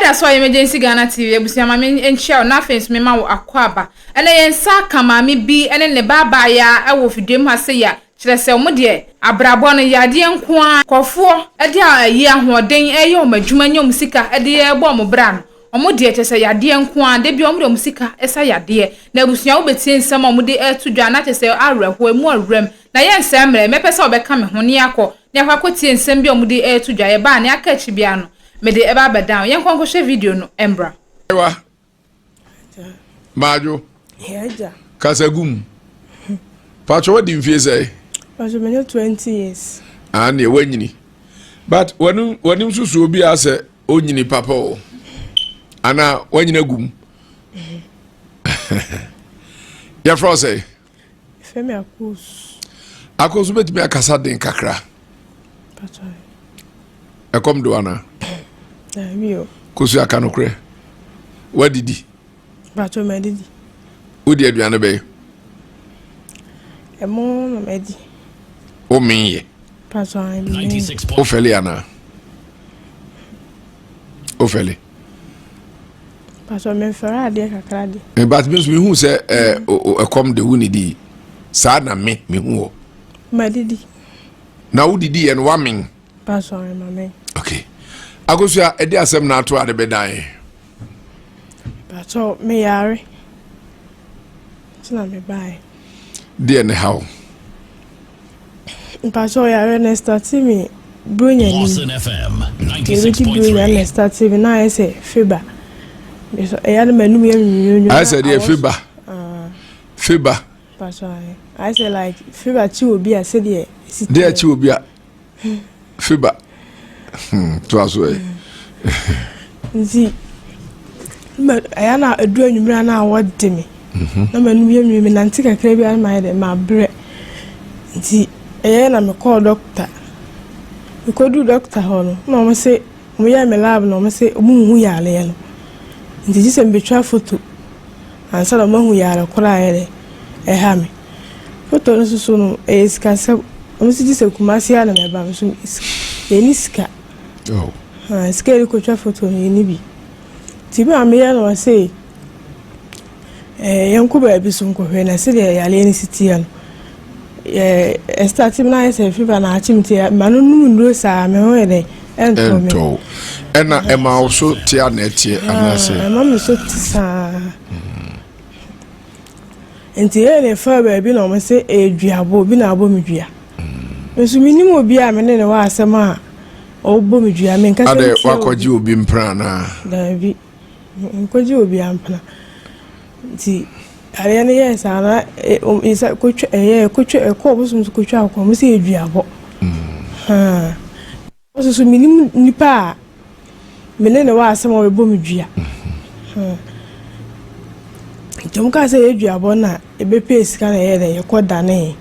Eda so emergency Ghana TV ebusia ma me enchia na face me ma wo akwaba ene yensa kama me bi ene ne baba ya ewo fidem ha se ya kire se mo de abrabo no yade nko a kofo ede ayi ahoden eye o madwuma nyom sika ede ebo mo bra no omo de kire se yade nko a de bi omo de sika esa yade na ebusia wo betie nsam omo de etudwa na kire se awerho emu awrem na yensa mre me pese obeka me ho ne yakọ ne akwakotie nsam bi omo de etudwa ye ba ne aka chi bia no me de eba bedan yen kon ko she video no embra ewa majo heja kasagum pacho what din fie say pacho me 20 years and e wanyini but wanu susu obi ase onyini papa o ana wanyina gum ya frose femi akos betimi akasa den kakra pacho ekom do ana Mio. Kosu aka no kre. Wadidi. Bacho medidi. Odi aduane be. Emo no medi. O menye. Bacho ai. 96. O fele ana. O fele. Bacho me fera ade kakra de. E bat me so hu se ekom de wuni di. Sa na me hu o. Medidi. Na udidi en wamen. Bacho ai mame. Okay. Agosia edi asem na ato ade bedan. Bacho me yare. Tina me bai. Dear ne how. Bacho yare na start me brunya ni. Lawson FM Brunya na 96.3. start me na ese fiba. So eya na manu me I said e fiba. Fiba. Bacho ai. I say like fiba chi obi a say de. Dear chi obi a. Fiba. To aso e. Nzi aya na edu anwumra na awode me na manu yemi me nanti kakra bi an my de ma bre nti aya na me call doctor me ko du doctor ho no na mo se mo ya me lab no mo se mo hu ya le no nti ji se mbetwa photo ansa na mo hu ya le kora ya le ha me photo no so no eska se mo se ji se kumasi ya na me ba so eni ska Oh. Scary kocha photo ni bi. Tibi ameya no say yanku ba bi so nkohwe na se de yale ni city an. Starting na say fiba na achimti manu nuru sa me ho ede ento. Ena ema also tia na tie anase. Ema me so tisa. Enti ele fa ba bi na mo say eduabo bi na abo medua. Nso minimo obi a me ne wa asema obo medua me nka ade wakoji obi mpra na Davi nkoji obi ampana ti ale ne yes ana isa kotwa kotwa ekobusum kotwa akwa mo se eduabo ha osusu minim nipa mene ne wa asema obo medua ha Jomka se eduabo na ebepe sika na ye de yekodane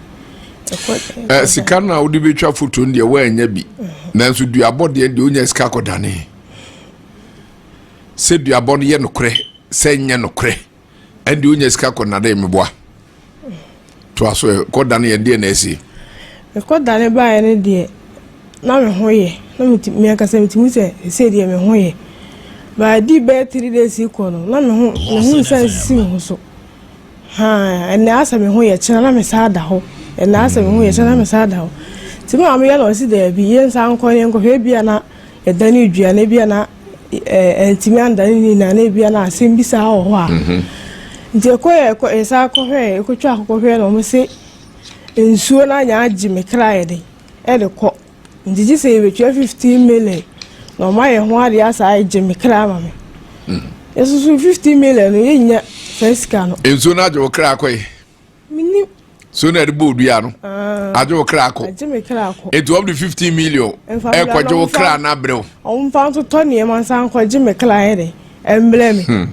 sika na odi betwa foto ndie wa anya bi nanso duabo de onya sika kodane se duabo no ye nokre se nya nokre ande onya sika konade meboa to aso kodane ye de na esi kodane ba ye ne de na me hoye na me akasa metimu se de me hoye ba di be 3 days ikono na me ho sense ho so ha ene asa me hoye kira na me sada ho na asa me hu ye chana me sada ho ti ma me ya no si da bi ye nsa nko ne nko hwe bia na e dani dua na bia na entimi andani ni na bia na asem bi sa ho a nje ko ye ko esa ko hwe ko twa ko hwe no mo se ensuo na nya agi me kra ye de e de ko ndiji se ye 15 million no ma ye ho ade asa agi me kra ma me esusu 15 million ye nya feska no ensuo na jo kra akoy mini so na de bodu ya no ajo krako ajime krako it up to 15 million e kwajo kra na brew on fa to ne man san kwaje me kra ere emblem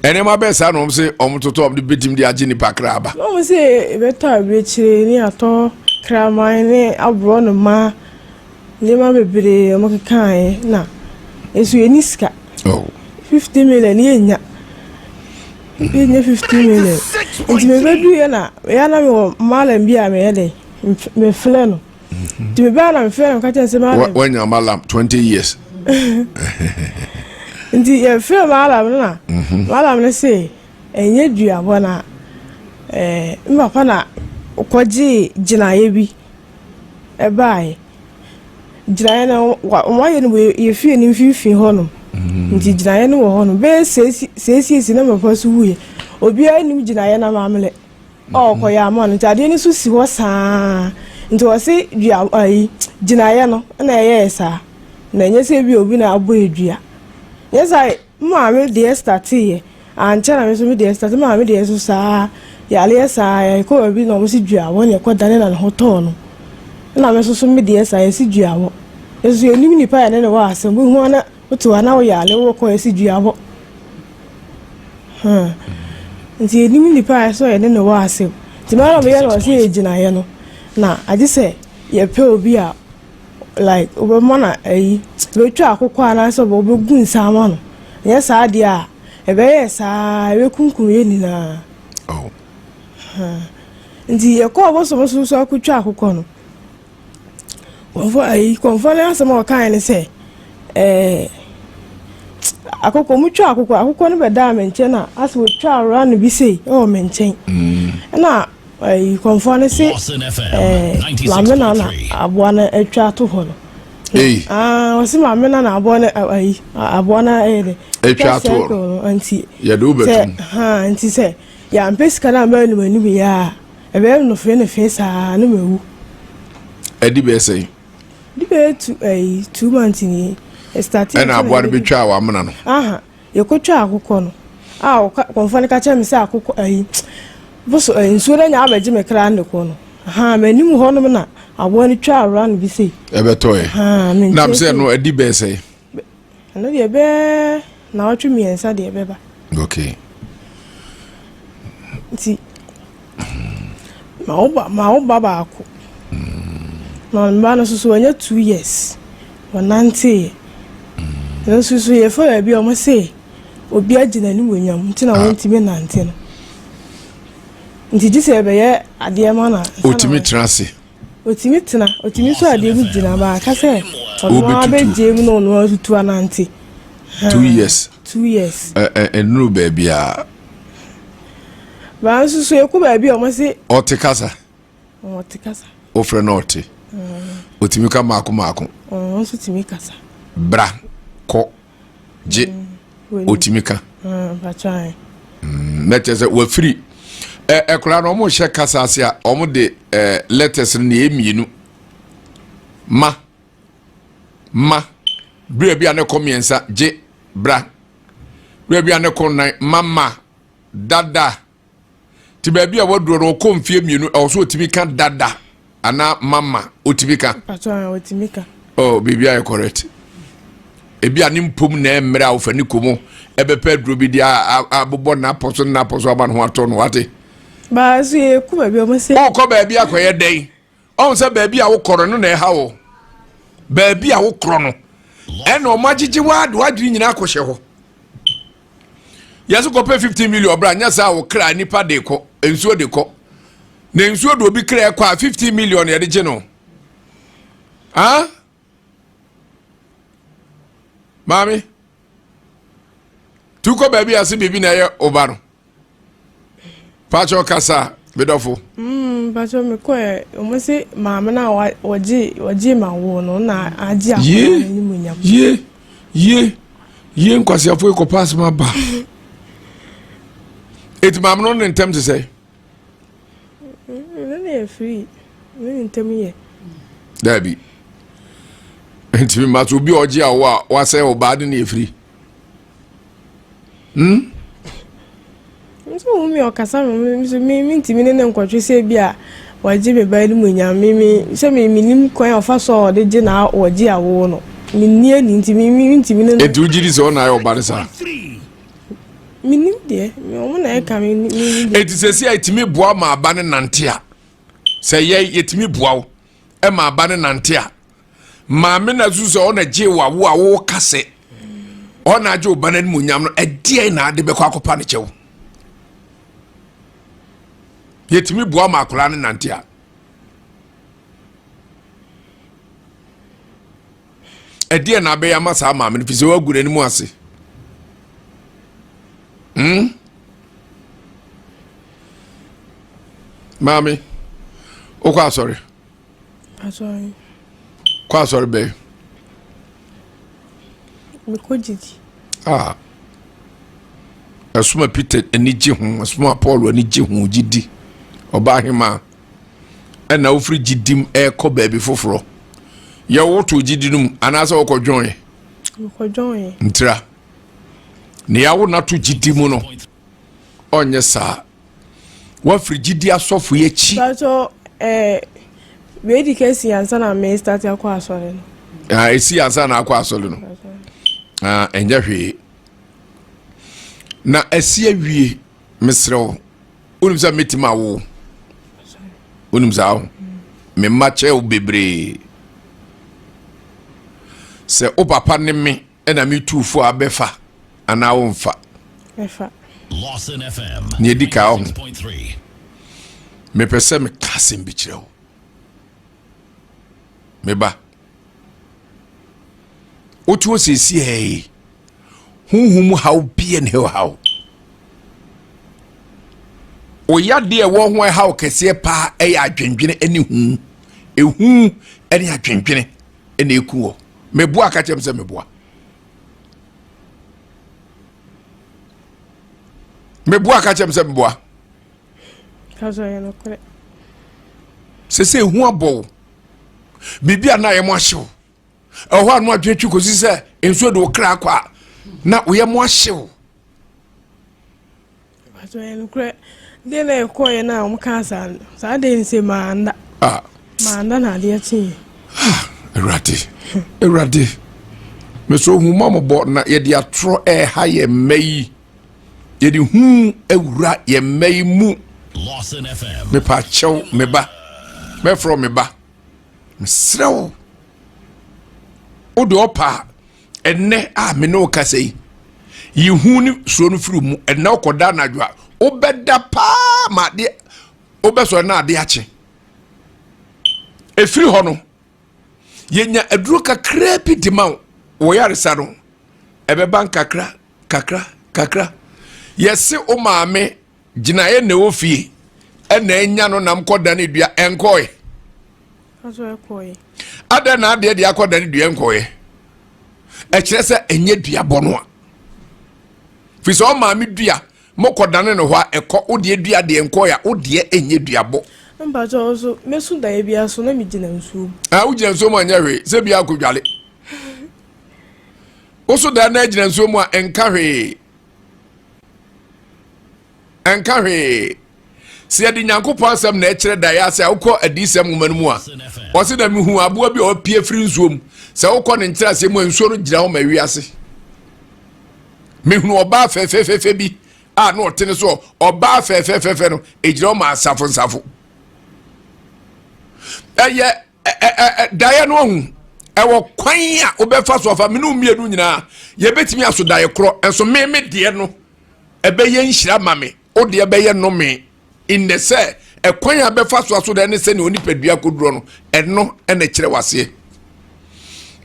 ene ma be sa no se om to up the bitim di agini pakra ba no se beta be chire ni ato kra man ni abro no ma le ma bebre mo kan na esu eniska 50 million yenya Nye 15 million. Nti me bedu ya na me malam bia me yede me fle no. Nti me ba na me fle no ka chen se malam. When your malam 20 years. Ndi ye feel malam na. Malam na say enye duabo na mbapa na kwaji ginaye bi ebae ginaye na waye no ye fie ni fifi hono ndi ginaye no wo hono be sesi na mapa so wuye obi ani ginaye na mamle o ko ya ma no tade ni so si ho saa nti wo se dua ai ginaye no na ye saa na enye se bi obi na abo edua yesa maame de start ye anchara me so me de start maame de so saa yale saa ya ko obi na mo si dua wo ne ko dane na ho to no na me so me de saa ya si dua wo eso ye ni pa ya ne wa asem bu hu na otu ana wo yale wo ko ya si dua wo nti ye ni pa ya so ya ne wa asem ti ma ro me ya no si ejina ye no na adi se ye pe obi a like obo na ayi be twa akokọ ana so bo be gun sama no ye saa dia a ebe ye saa ebe kunkum ye ni na oh ndi ye ko obo so so akotwa akokọ no konfo na asema o kan ni se akokọ mu twa akokọ no be da menche na aso twa ara no bi sei o menchen na konfo na se lamena na aboa na atwa to ho no wasi mamena na aboa na aboa na atwa to ho anti ya do betum anti se ya mpesika na ma nu mani bi ya ebe no fe ne fe sa na mewu edi be sei di be 2 months ni starting na aboa na be twa wa amena no ye ko twa akokọ no konfo na ka cha mi se akokọ boso nsuo na nya abaji me kra ndeko no manim ho no na aboa ni twa around bi sei ebe toy na me se no edi be sei no de be na otwe miensa de be ba okay ti ma oba ba ako no mba no so anya 2 years wanante no so ye fa bi o mo sei obi agina ni wonyam nti na wonti me nante no nti jise be ye ade ma na otimi trase otimi so ade gu gina ba ka se o be je mu no no tutu anante 2 years enuru be bia ba so ye ku ba bi o mo se otikasa ofre no oti otimi ka mako so timi kasa bra ko je otimi ka ba chai na chese wa free ekura no mo hye kasa ase a omo de letters ni emienu ma bia bia ne komiensa je bra bia ne kon nan mama dada ti bia waduro no ko mfie mienu e so otimi ka dada ana mama otimi ka oh bibia e correct e bia ni mpom na emre a ofani komo ebe pedro bi dia abobo na poso aba no ato no wate ba so ye ku ba bi o mo se o ko ba bi akoye den on se ba bi a wo koro no na e ha wo ba bi a wo koro no e no magigi wadri nyina akohye ho yeso ko pay 15 million bra nya sa wo kra nipa de ko ensuo de ko na ensuo do obi kra ko 50 million ye de je no mami tu ko ba bi ase bibi na ye obaro Pacho kasa bedofo pacho me ko o mo se mama na waji ma wo no na aji akwa ni munya ye nkwasi afo ko pass ma ba et mama no ntem to say no free no ntem ye dabi enti ma to bi oji a wa say o ba de na free so mi o kasa mi ntimi ne nkwatwe se bia waje be ba ni munya mi se mi nim kwan ofa so de je na waje awo no mi nie ni ntimi mi ntimi ne etu jiri so na yo ba sa mi nim de mi o mo na e ka mi eti se si etimi boa ma aba ne nante a se ye etimi boa wo e ma aba ne nante a ma me na su so na je wa wo kase ona je oba na ni munya no e die na ade be kwa akopa ne chewo yetimi boa makula ne nantia edie na be ya masa ma me fi se wagure ni mu ase Mami, o kwa sorry. Sorry. Kwa sorry be. Me ko jiji. Asuma Peter ani gye ho, asuma Paul ani gye ho gidi. Oba hema. Na ofri gidim ko baabi foforo. Ye woto gidi num anasa wo kodwon ye. Kodwon ye. Ntra. Ne ya wo nato gidi mu no. Onye sa. Wa fri gidi asofo ye chi. So we di kesi ansa na me start akwa asore no. Esi ansa na akwa asole no. Enja hwe. Na esi awie mesrew. Unim sa metima wo. Unim sa wo. Me mache wo bebre. Se o papa ne me na me tufo abefa ana wo mfa. Efa. Lawson FM. Ni dika ho. 6.3. Me pese me kasem bi kire wo. Me ba. O tu osisi hey. Hunhum how bi en how. O ya de wo ho how kese pa e ya adwendwene ani hu. Ehu ene adwendwene ene eku wo. Me boa ka chem se me boa. Me boa ka chem se me boa. Kazo ye no kure. Se hu abo. Bibia na ye mo ahyew. Eho anu adwetwi kosi se enso de wo kra kwa na wo ye mo ahyew. Kazo ye no kure. De na ko ye na o mka sa de nse manda. Manda na de achi. Erade. Me so hu mama bo na ye de atro ha ye mai. Ye de hu ewura ye mai mu. Lawson FM. Me pa chew me ba. Me from me ba. Me srew. O do opa enne me no kasei. Yi hu ni so no firi mu enne okoda na dwa. O beda pa ma de o be so na de ache. Efiri ho no. Yenya aduro kakra pi dimaw wo yaresa no ebe ban kakra yesi o maame gina ye ne ofie ena enya no nam koda ne dua enkoe Kazo ekoe ada na ade de akoda ne dua enkoe e kire se enye dua bono a fi so maame dua mokoda ne no ho a ekọ o de dua de enkoe a o de enye dua bo mba jo so mesu da e bia so na mi gina nsuo wo gina nsuo mu anya hwe se bia akodwale wo so da na gina nsuo mu a enka hwe se adi nyankopon asem na ekire da ya se ukọ adisem mu a wo se da mi hu aboa bi o pie firi nsuo mu se ukọ ne nkira se mu nsuo no gira ho ma wiase mi hu oba fe bi a no tene so oba fe no egira ho ma asafo daye no hu ewo kwan a obefa so afa menu mienu nyina ye betimi aso daye kro enso me de no ebe ye nhira mame o de ebe ye no me in the say ekwan a befa so aso da ne se ne onipadua koduro no eno ene kire wase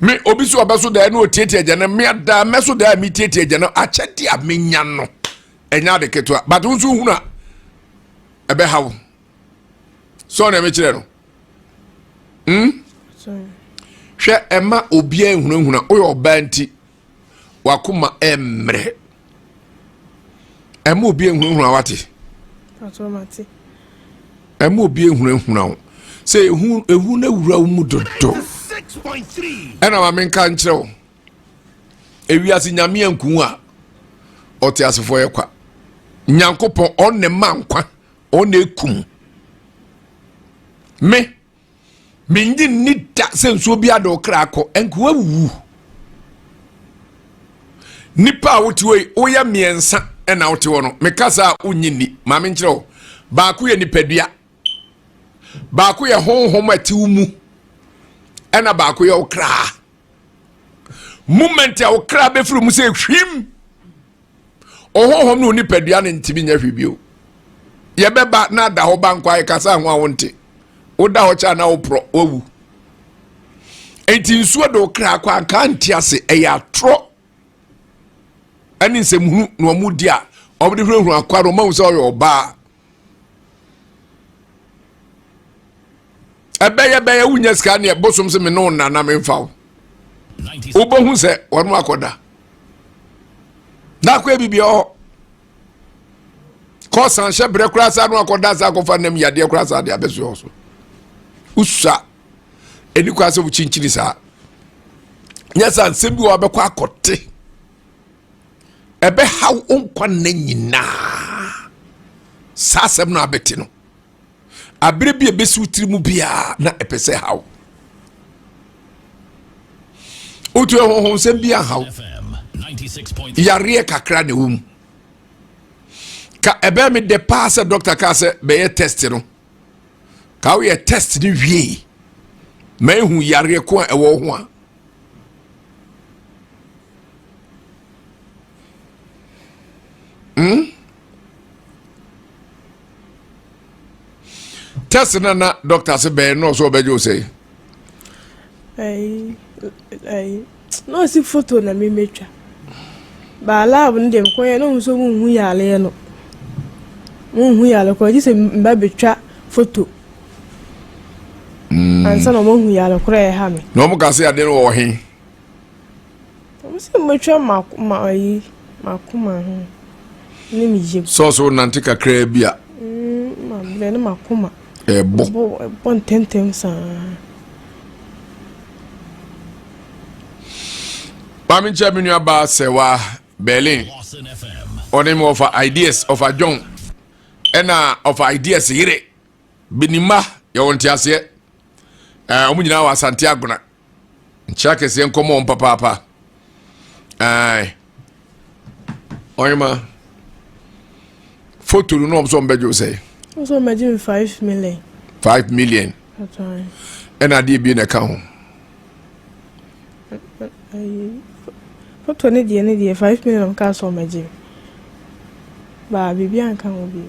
me obi so obeso da no tietie agya na me da meso da mi tietie agya na achedi amenya no enya de keto but unsu hu na ebe hawo so na me kire no hwe ema obia ehunahuna oyo oba nti wakoma emre ema obia ehunahuna wate automati ema obia ehunahuna se ehu na wura mu dodo 6.3 ena ma menka nkyerɛw ewiase nyame anku a ɔte asefo yɛ kwa nyankopɔn ɔne ma nkwa ɔne ekum me minji ni da senso bi ado krako enko wawu nipa wotiwe oya miensa ena wotiwo no mekasa unyini ma me nkyerɛ ba ku ye nipadua ba ku ye honhom atiwu ena ba ku ye okra moment ya okra be furu mu se hwim honhom no nipadua ne ntimi nya hwibio ye beba na da ho bankwa ye kasa ho awonte oda ho cha na opro owu enti nsuo do kra kwa kan tiase e ya tro ani nsem hu no mu dia obdi huru akwaro ma uso yo ba ebeye wunya ska ne bosom se me no na me mfa obohu se wonu akoda na kwa bibia o ko san hye bre kura sa no akoda sa kofa nam yade kura sa de abeso so usa eni kwa se buchinchiri sa nyasa nsem bi wo bekọ akote ebe haw onkwa na nyina sa sem no abeti no abere bi ebesi utiri mu bia na epese haw otu ho nsem bia haw yare kakra ne wum ka ebe me de pass doctor ka se be test no ka wo ye test ni wie me hu yare ko ewo ho a test na doctor se be no so be jo say no si photo na me metwa ba lab ndem ko ye no so mu hu yale no mu hu yale ko ji se mba betwa photo ansa no mu hu yale ko re ha me no mu ka se ade no wo he mo se metwa makuma ho ni mi je so nanti kakra bia ma ble no makuma bon tentem sa Mami Chaminu aba sewa Berlin onim of ideas of a John ena of ideas yire binima ya wonti ase omunyina wa Santiago na nchake se nkomo papa oyima photo no so mbejo say so imagine 5 million ena die bi na ka ho photo ne die 5 million ka so imagine ba bibi anka ho bi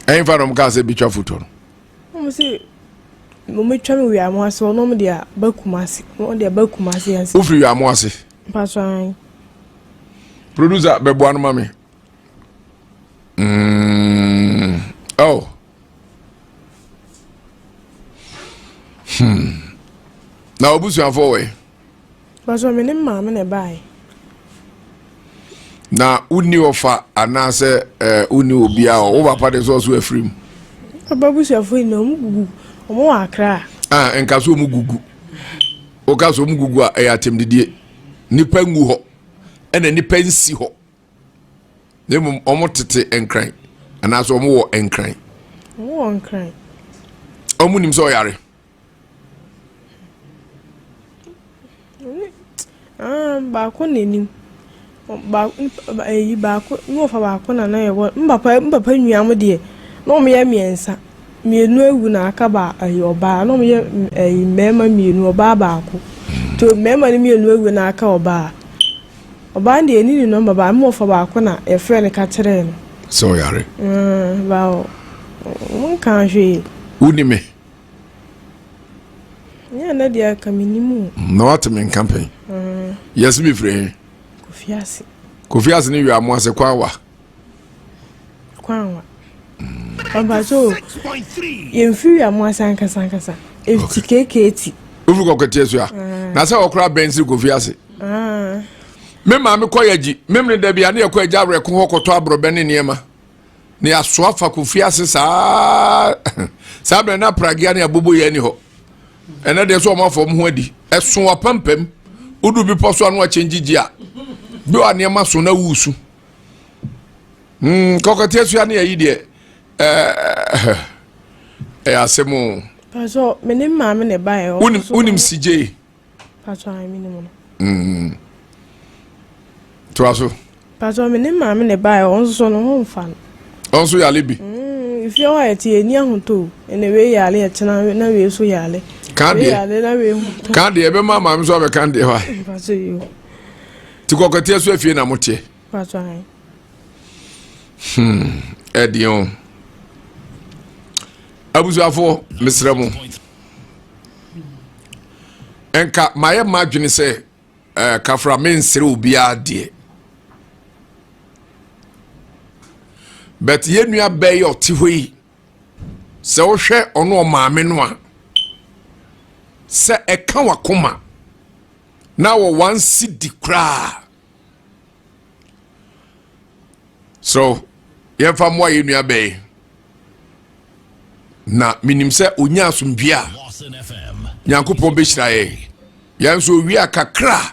en fa no ka se bi twa photo no mo se mo metwa me wi amase no mo dia bakumase mo dia bakumase yansi ufri wi amase paswan producer bebo anu mami oh na obusu afọ we paswan me ne ma me ne bai na uni ofa anase uni obia o papa de so so afrim ababusu afọ ni o mu gugu o mo akra enka so mu gugu o ka so mu gugu a ya temdidie nipa ngu ho ena nipa nsi ho nem omo tete enkran anaso omo wo enkran omo nim so yare ba ko nenim ba no fa ba ko na ye wo mbapa nnuam de no me ye miensa mienu ewu na aka ba oba no me ye mema mienu oba ba ko to mema ni mienu ewu na aka oba de ni no mbaba mo fa ba ko na e friend ka kire no so yare ba o mon kan hwe unime ya na dia kaminimu no atmen campaign yes be free kofiasi ni wi amwase kwanwa baba so yemfi amwase ankasa etikeketi ufu koketie so ya na se okra benzi kofiasi me ma me koyaji memne da bia na ye koyaji abre ko hokoto abrobe ne niema ne asoafa kofiasi sa bre na pragia ne abobo ye ni ho ena de so o mafom ho adi eso apampam udu bi poso anu a change a bi wa niema so na wusu kokotie so ya na yi de asemu paso menim ma me ne bae unim CJ paso ai minimum Tuaso paso menim ma me ne bae onso no ho mfa onso ya lebi if you are ti eni ahunto ene we yale e chena na we so yale yale na we kan de ebe mama me so be kan de wa paso yo ti kokotie so afie na motie paso ai edion abuzuafo mesremu enka maye madwene se kafra mensere obi ade but ye nua bay or tiwi so share on no maame no a se e kan wakoma na wo one city kra so ye fa mo ye nua bay na minim se onya asombia Nyankopon be hyirae yanso wi akakra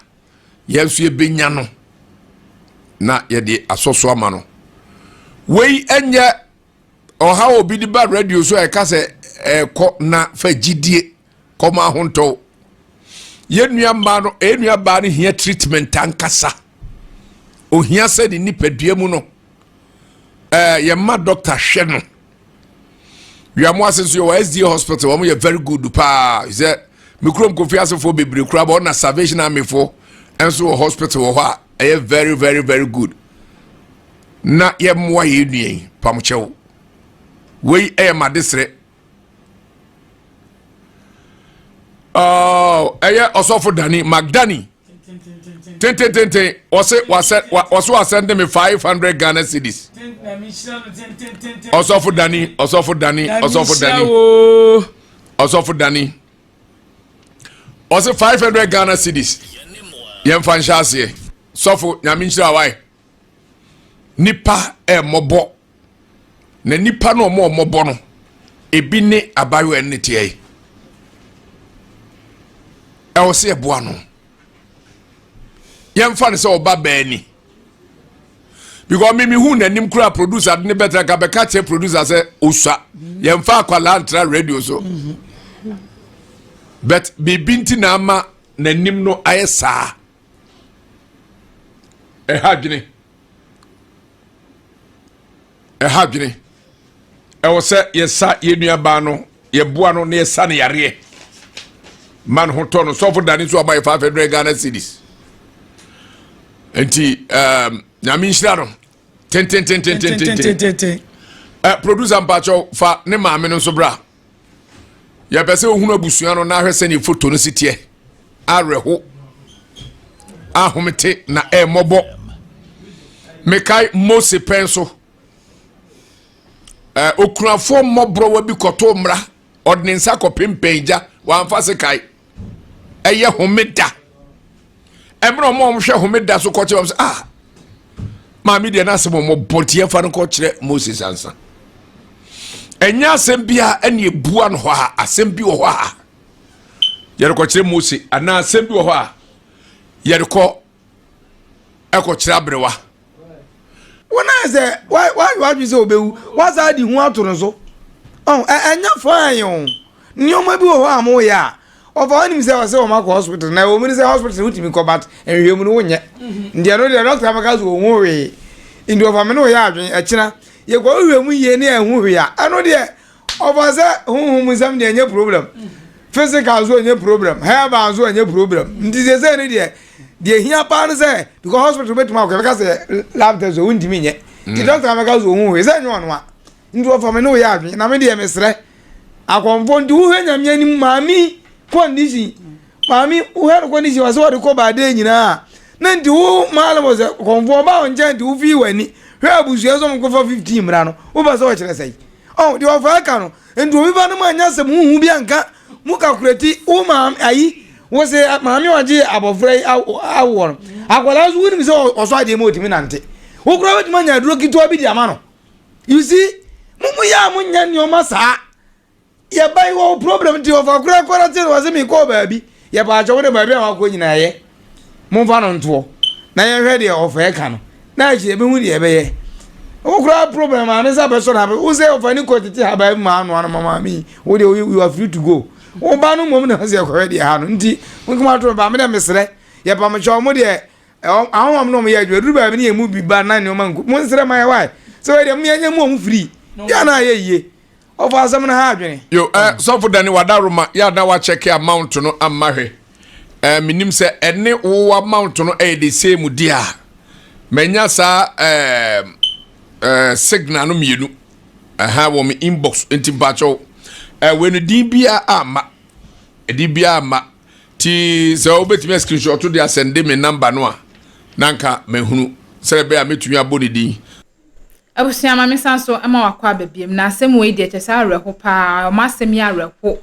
yanso ye benya no na ye de asoso ama no wei enye oha obi di ba radio so e ka se ko na fa gidie koma honto ye nua ma no enua ba no hia treatment ankasa ohia se di nipadua mu no ye ma doctor hwe no we are more since your SD hospital we are very good pa is that me krom kofi asefo bebre kura ba na Salvation Army for and so hospital ho a very very very good na ye moa ye nuen pamchew we ma desre osofo Dani Magdani ten was send me 500 Ghana cedis osofo Dani also 500 Ghana cedis yem fan chase sofo nyame nchira wai nipa mobo na nipa no mobo no ebi ne abayo enete ai wo se eboa no yem fan se oba bani because me hu nanim kura producer ne better ka be ka che producer se osua yem fa akwala antra radio so but bibinti na ama nanim no ayesa hadwene wo se yesa yenua ba no ye boa no na yesa ne yare man hoto no so for Dani so about 500 Ghana cedis enti nyame nhyira no ten producer mpacho fa ne maame no so bra ya pese ohunu abusua no na ahwese ne photo no sitie areho ahomete na mobo mekai Mose penso okunafo mobro wa bi koto mra ordinansa kopempenja wa amfase kai eye homeda emro mo hwe homeda so ko che maami de na asemo mo bontie fa no ko kire Moses ansa enya asem bia ene ebua no ho a asem bi wo ho a yere ko kire Moses ana asem bi wo ho a yere ko kire abrewa wona ze why you say obewu was that the hu atoro so enya fine nyoma bi wo ho a mo ya of all him say o mako hospital na o mi say hospital utimi ko bat enhwem no wonye ndia no de doctor amaka zo won we indi of me no ya adwen akira ye ko hwem ye ne ehun hwe a ano de of say hunhum sam de enye problem physical zo enye problem herbal zo enye problem ndi say ne de hia pa no say because hospital betima ko ka say lab test zo undimi nye the doctor amaka zo won we say nyo no a ndi of me no ya adwen na me de mesre akonfo ndi wo hanya mianim maami condition mami uher condition waso de ko ba de nyina na ndi wo malamo ze konfo ba onje ndi wo fi wani hwe abusu so mko 15 mra no wo ba so wo kire sei di wo fa ka no ndi wo ba no ma nya se mu hu bi anka mu calculate wo ma ayi wo se mami waje abofre awo akwala so woni se oso ade mo otimi nante wo kura weti manya duro kito bi di amano you see mu ya mu nya nyoma saa ya bai wo problem ti of akura ti was me ko baabi ya ba ajo ne baabi an ko nyina ye mo fa no nto na ye hwe de of e ka no na ji e be hu de e be ye wo kura problem an sa be so na be wo say of ani ko titi ha bai ma anu mama mi wo de you are free to go wo ba no mom na se ko hwe de ha no nti mo kuma to ba me de mesre ya ba mo cho mo de ahom no mo ye duru baabi ne mu bi ba na ne mo nsere ma ye why so we de mo ye mu free ya na ye ye of asem na ha adwene yo so for Dani wadaruma ya na wa check amount no amahwe minim se ene wo amount no the same dia menya sa signal no mienu wo me inbox enti bacho we no dibia ama ti se obetime screenshot to dia send me number no a nanka mehunu se be a metumi abodi din Abusua mame sanso ama wakwa ababiem na asem we de kyesa areho pa o masem ya areho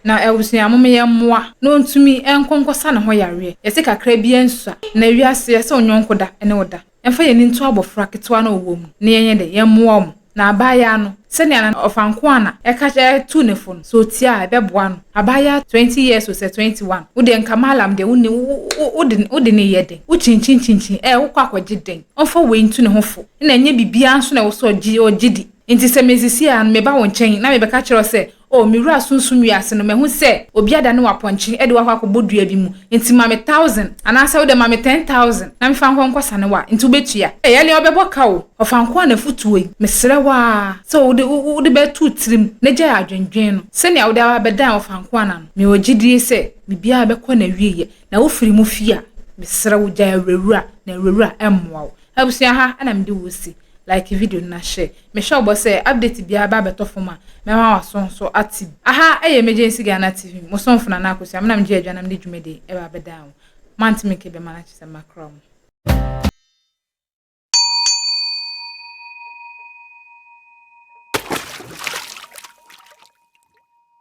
na abusua mame ye mmoa no ntumi enkonkosa ne ho yare yese kakra bi ensu na wiase yese onyonko da ene oda emfa ye ni nto abofra ketwa na owo mu na yenye de ye mmoa mu na abaya no senia na ofanko ana eka tu ne fon so tia ebeboa no abaya 20 years or 21 ude nkamalam de ude ne yede uchinchin wokwa kwagiden onfa we ntu ne hofo na enye bibia nso na wo so ogidi nti se mezisi an meba won chen na mebeka kire se o miwura sunsun wiase no mehu se obi ada ne waponche e de wakwa akobodua bi mu nti mame 1000 anasa wo de mame 10000 na mfa nkonkosa ne wa nti obetua yele obebo ka wo ofanko na futuwe mesre wa so wo de betu trim ne gya adwendwen no se ne wo de abedan ofanko na no me ogidie se bibia abekọ na wieye na wo firi mu fia mesre wo gya awura na awura emmoa wo abusia ha ana mde wo si like video na share me sure bo say update bia ba beto foma me ma waso so active aha emergency Ghana TV mo so mfuna na akosia me na mje adwa na mde dwumede e ba bedan man timi ke be mana chise makrom